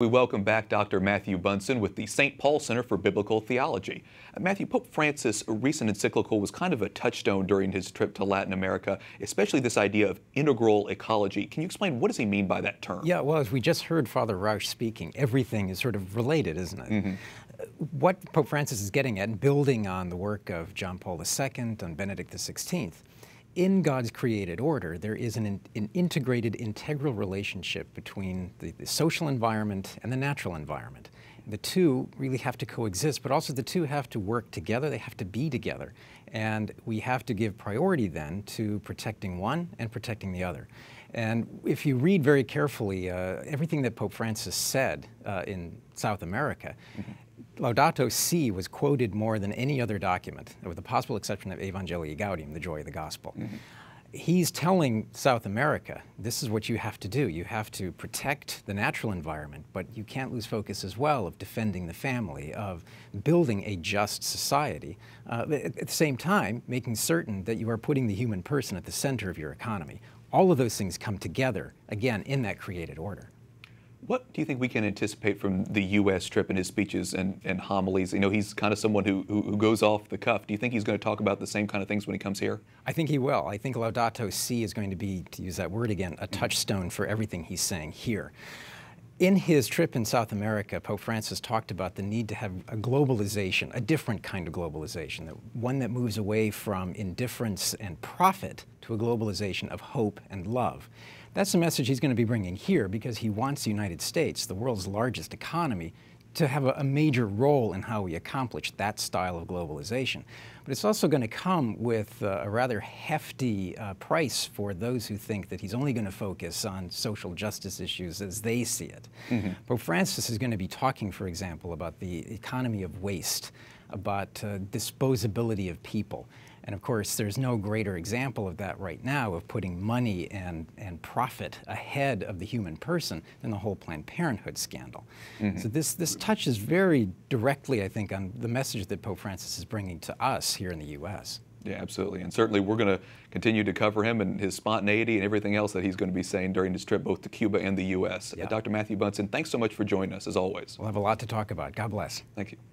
We welcome back Dr. Matthew Bunson with the St. Paul Center for Biblical Theology. Matthew, Pope Francis' recent encyclical was kind of a touchstone during his trip to Latin America, especially this idea of integral ecology. Can you explain what does he mean by that term? Yeah, well, as we just heard Father Rausch speaking, everything is sort of related, isn't it? Mm-hmm. What Pope Francis is getting at, and building on the work of John Paul II and Benedict XVI, in God's created order, there is an integrated, integral relationship between the social environment and the natural environment. The two really have to coexist, but also the two have to work together. They have to be together. And we have to give priority then to protecting one and protecting the other. And if you read very carefully everything that Pope Francis said in South America, Laudato Si was quoted more than any other document, with the possible exception of Evangelii Gaudium, the joy of the gospel. He's telling South America, this is what you have to do. You have to protect the natural environment, but you can't lose focus as well of defending the family, of building a just society. At the same time, making certain that you are putting the human person at the center of your economy. All of those things come together, again, in that created order. What do you think we can anticipate from the U.S. trip and his speeches and homilies? You know, he's kind of someone who goes off the cuff. Do you think he's going to talk about the same kind of things when he comes here? I think he will. I think Laudato Si is going to be, to use that word again, a touchstone for everything he's saying here. In his trip in South America, Pope Francis talked about the need to have a globalization, a different kind of globalization, one that moves away from indifference and profit to a globalization of hope and love. That's the message he's going to be bringing here because he wants the United States, the world's largest economy, to have a major role in how we accomplish that style of globalization. But it's also going to come with a rather hefty price for those who think that he's only going to focus on social justice issues as they see it. Pope Francis is going to be talking, for example, about the economy of waste, about disposability of people. And of course, there's no greater example of that right now, of putting money and profit ahead of the human person than the whole Planned Parenthood scandal. So this touches very directly, I think, on the message that Pope Francis is bringing to us here in the U.S. Yeah, absolutely. And certainly we're going to continue to cover him and his spontaneity and everything else that he's going to be saying during his trip both to Cuba and the U.S. Yeah. Dr. Matthew Bunson, thanks so much for joining us, as always. We'll have a lot to talk about. God bless. Thank you.